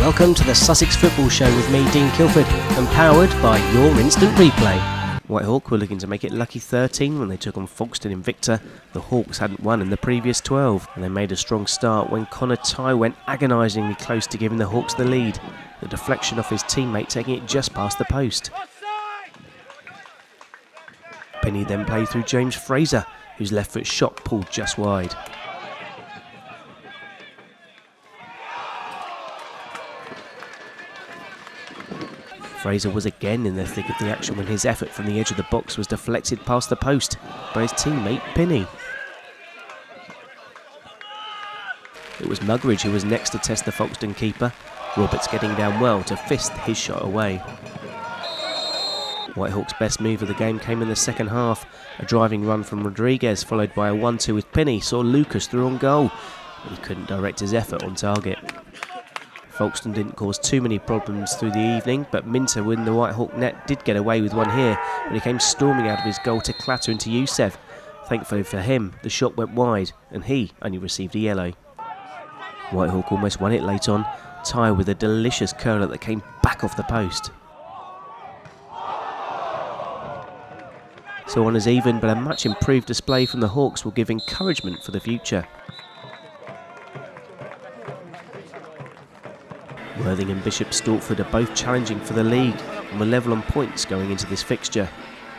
Welcome to the Sussex Football Show with me, Dean Kilford, and powered by your instant replay. Whitehawk were looking to make it lucky 13 when they took on Folkestone Invicta. The Hawks hadn't won in the previous 12, and they made a strong start when Connor Tye went agonisingly close to giving the Hawks the lead. The deflection off his teammate taking it just past the post. Penny then played through James Fraser, whose left foot shot pulled just wide. Fraser was again in the thick of the action when his effort from the edge of the box was deflected past the post by his teammate Penny. It was Muggeridge who was next to test the Folkestone keeper, Roberts getting down well to fist his shot away. Whitehawk's best move of the game came in the second half. A driving run from Rodriguez followed by a 1-2 with Penny saw Lucas through on goal, but he couldn't direct his effort on target. Folkestone didn't cause too many problems through the evening, but Minter within the Whitehawk net did get away with one here when he came storming out of his goal to clatter into Youssef. Thankfully for him, the shot went wide and he only received a yellow. Whitehawk almost won it late on, Tye with a delicious curler that came back off the post. So on as even, but a much improved display from the Hawks will give encouragement for the future. Worthing and Bishop Stortford are both challenging for the league and were level on points going into this fixture.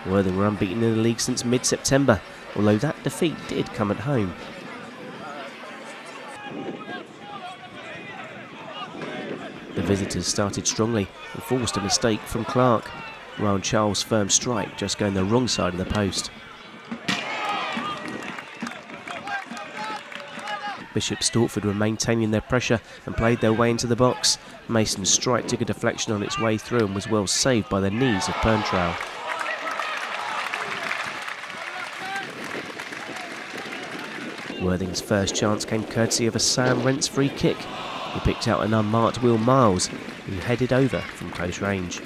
Worthing were unbeaten in the league since mid-September, although that defeat did come at home. The visitors started strongly and forced a mistake from Clark. Ryan Charles' firm strike just going the wrong side of the post. Bishop Stortford were maintaining their pressure and played their way into the box. Mason's strike took a deflection on its way through and was well saved by the knees of Perntrow. Worthing's first chance came courtesy of a Sam Rents free kick. He picked out an unmarked Will Miles, who headed over from close range.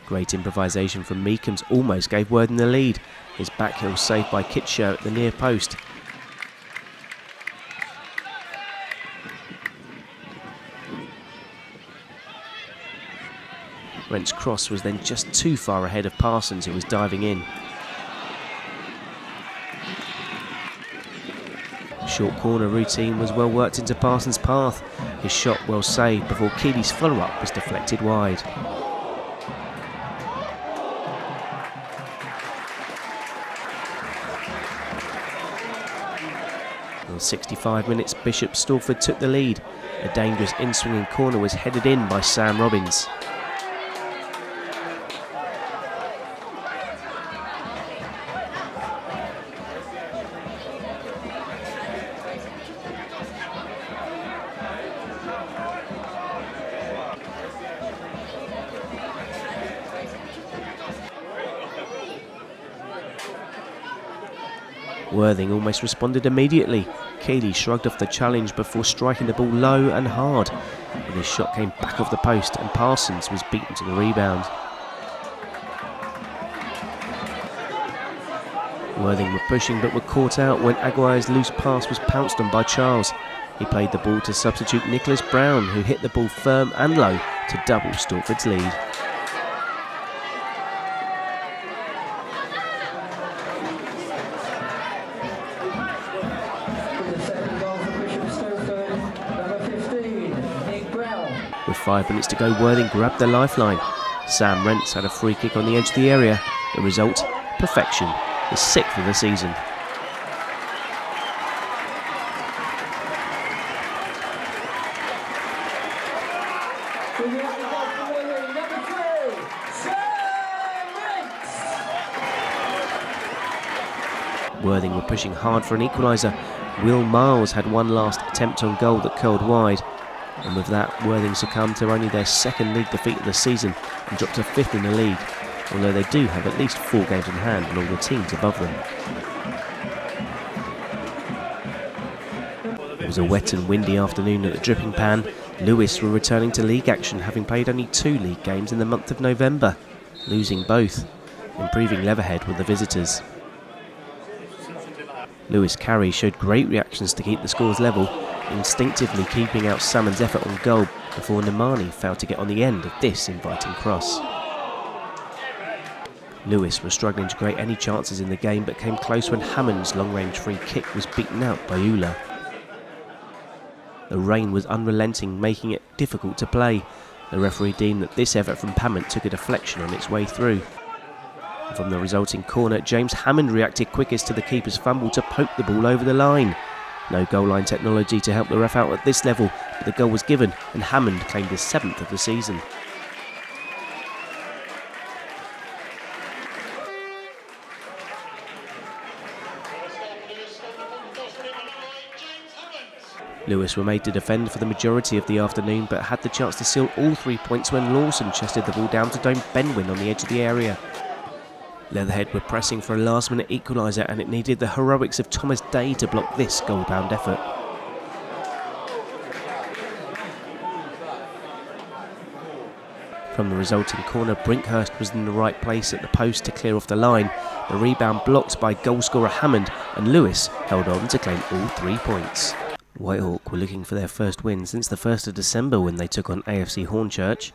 Great improvisation from Meekums almost gave Worthing the lead. His backheel saved by Kitscher at the near post. Rent's cross was then just too far ahead of Parsons, who was diving in. The short corner routine was well worked into Parsons' path. His shot well saved before Keeley's follow-up was deflected wide. In 65 minutes, Bishop Stortford took the lead. A dangerous in-swinging corner was headed in by Sam Robbins. Worthing almost responded immediately. Keeley shrugged off the challenge before striking the ball low and hard. But his shot came back off the post and Parsons was beaten to the rebound. Worthing were pushing but were caught out when Aguirre's loose pass was pounced on by Charles. He played the ball to substitute Nicholas Brown, who hit the ball firm and low to double Stortford's lead. With 5 minutes to go, Worthing grabbed the lifeline. Sam Rents had a free kick on the edge of the area. The result, perfection, his 6th of the season. Worthing were pushing hard for an equaliser. Will Miles had one last attempt on goal that curled wide. And with that, Worthing succumbed to only their second league defeat of the season and dropped to 5th in the league, although they do have at least 4 games in hand on all the teams above them. It was a wet and windy afternoon at the Dripping Pan. Lewes were returning to league action, having played only 2 league games in the month of November, losing both. Improving Leatherhead were the visitors. Lewes Carey showed great reactions to keep the scores level. instinctively keeping out Salmon's effort on goal before Nemani failed to get on the end of this inviting cross. Lewes were struggling to create any chances in the game, but came close when Hammond's long-range free kick was beaten out by Ula. The rain was unrelenting, making it difficult to play. The referee deemed that this effort from Hammond took a deflection on its way through. And from the resulting corner, James Hammond reacted quickest to the keeper's fumble to poke the ball over the line. No goal line technology to help the ref out at this level, but the goal was given and Hammond claimed his 7th of the season. Lewes were made to defend for the majority of the afternoon, but had the chance to seal all 3 points when Lawson chested the ball down to Dome Benwin on the edge of the area. Leatherhead were pressing for a last-minute equaliser, and it needed the heroics of Thomas Day to block this goal-bound effort. From the resulting corner, Brinkhurst was in the right place at the post to clear off the line. The rebound blocked by goalscorer Hammond, and Lewes held on to claim all 3 points. Whitehawk were looking for their first win since the 1st of December when they took on AFC Hornchurch.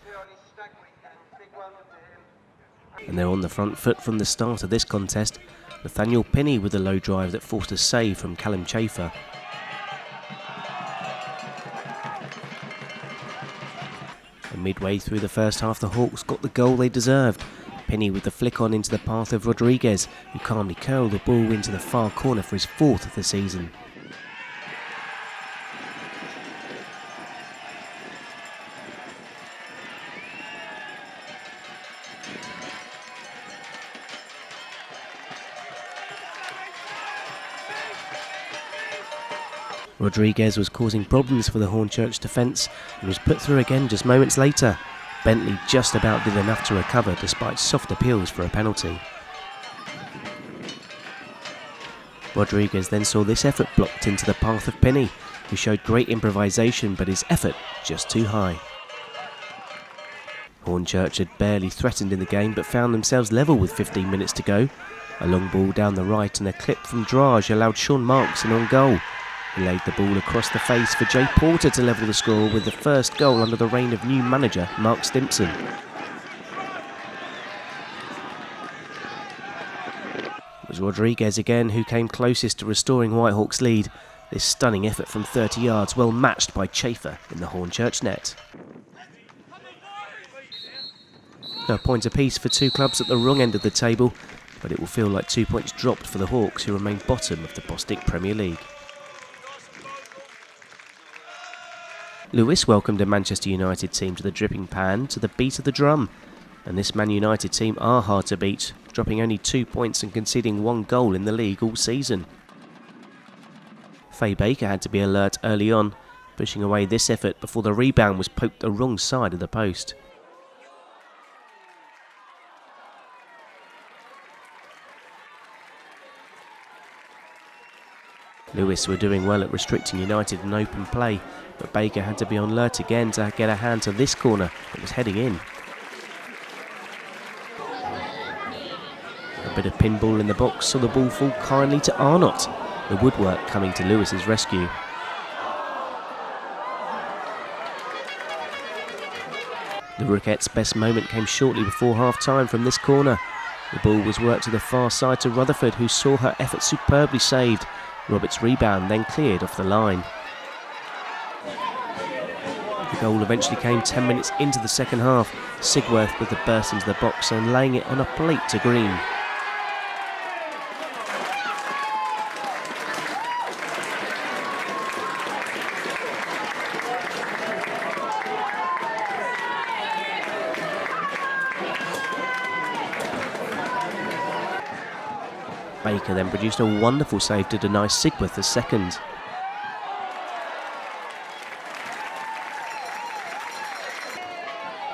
And they're on the front foot from the start of this contest. Nathaniel Pinney with a low drive that forced a save from Callum Chafer. And midway through the first half, the Hawks got the goal they deserved. Pinney with the flick on into the path of Rodriguez, who calmly curled the ball into the far corner for his 4th of the season. Rodriguez was causing problems for the Hornchurch defence and was put through again just moments later. Bentley just about did enough to recover despite soft appeals for a penalty. Rodriguez then saw this effort blocked into the path of Pinney, who showed great improvisation but his effort just too high. Hornchurch had barely threatened in the game but found themselves level with 15 minutes to go. A long ball down the right and a clip from Drage allowed Sean Marks in on goal. He laid the ball across the face for Jay Porter to level the score with the first goal under the reign of new manager Mark Stimpson. It was Rodriguez again who came closest to restoring Whitehawk's lead. This stunning effort from 30 yards, well matched by Chafer in the Hornchurch net. A point apiece for two clubs at the wrong end of the table, but it will feel like 2 points dropped for the Hawks, who remain bottom of the Bostik Premier League. Lewes welcomed a Manchester United team to the dripping pan to the beat of the drum, and this Man United team are hard to beat, dropping only 2 points and conceding 1 goal in the league all season. Faye Baker had to be alert early on, pushing away this effort before the rebound was poked the wrong side of the post. Lewes were doing well at restricting United in open play, but Baker had to be on alert again to get a hand to this corner that was heading in. A bit of pinball in the box saw the ball fall kindly to Arnott, the woodwork coming to Lewis's rescue. The Rockettes' best moment came shortly before half-time from this corner. The ball was worked to the far side to Rutherford, who saw her effort superbly saved. Roberts' rebound then cleared off the line. The goal eventually came 10 minutes into the second half. Sigworth with the burst into the box and laying it on a plate to Green. Baker then produced a wonderful save to deny Sigworth the second.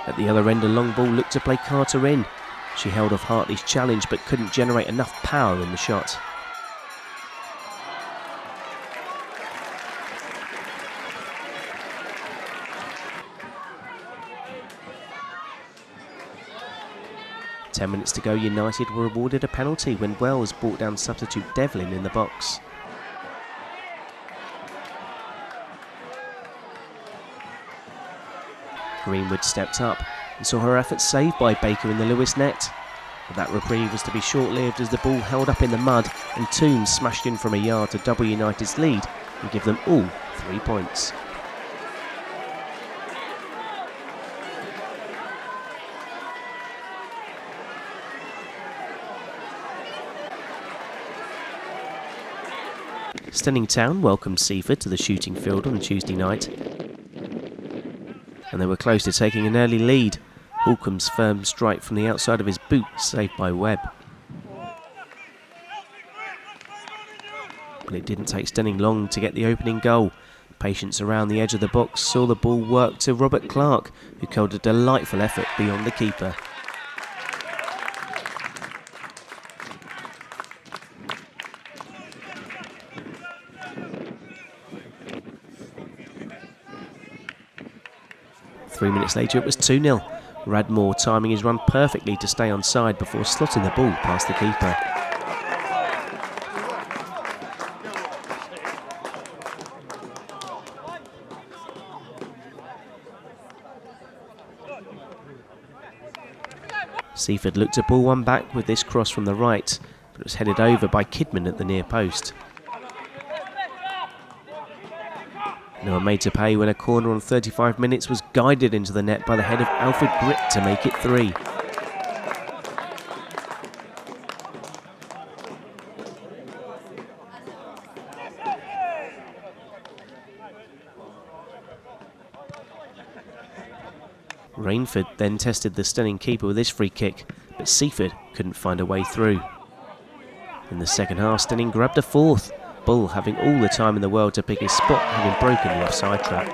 At the other end, a long ball looked to play Carter in. She held off Hartley's challenge but couldn't generate enough power in the shot. Ten minutes to go, United were awarded a penalty when Wells brought down substitute Devlin in the box. Greenwood stepped up and saw her efforts saved by Baker in the Lewes net. But that reprieve was to be short-lived as the ball held up in the mud and Tombs smashed in from a yard to double United's lead and give them all 3 points. Steyning Town welcomed Seaford to the shooting field on Tuesday night, and they were close to taking an early lead. Holcomb's firm strike from the outside of his boot saved by Webb. But it didn't take Steyning long to get the opening goal. Patience around the edge of the box saw the ball work to Robert Clark, who curled a delightful effort beyond the keeper. Three minutes later it was 2-0. Radmore timing his run perfectly to stay onside before slotting the ball past the keeper. Seaford looked to pull one back with this cross from the right, but it was headed over by Kidman at the near post. They were made to pay when a corner on 35 minutes was guided into the net by the head of Alfred Gritt to make it 3. Rainford then tested the Steyning keeper with his free kick, but Seaford couldn't find a way through. In the second half, Steyning grabbed a fourth, Bull having all the time in the world to pick his spot, having broken the offside trap.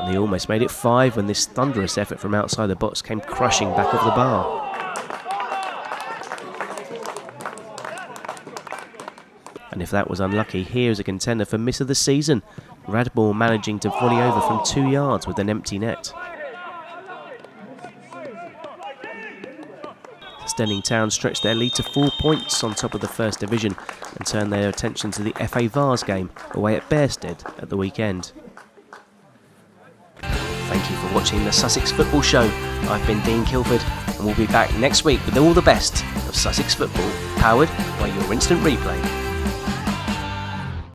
And they almost made it 5 when this thunderous effort from outside the box came crushing back off the bar. And if that was unlucky, here is a contender for miss of the season. Radmore managing to volley over from 2 yards with an empty net. Steyning Town stretched their lead to 4 points on top of the First Division and turned their attention to the FA Vars game away at Bearsted at the weekend. Thank you for watching the Sussex Football Show. I've been Dean Kilford and we'll be back next week with all the best of Sussex football, powered by your instant replay.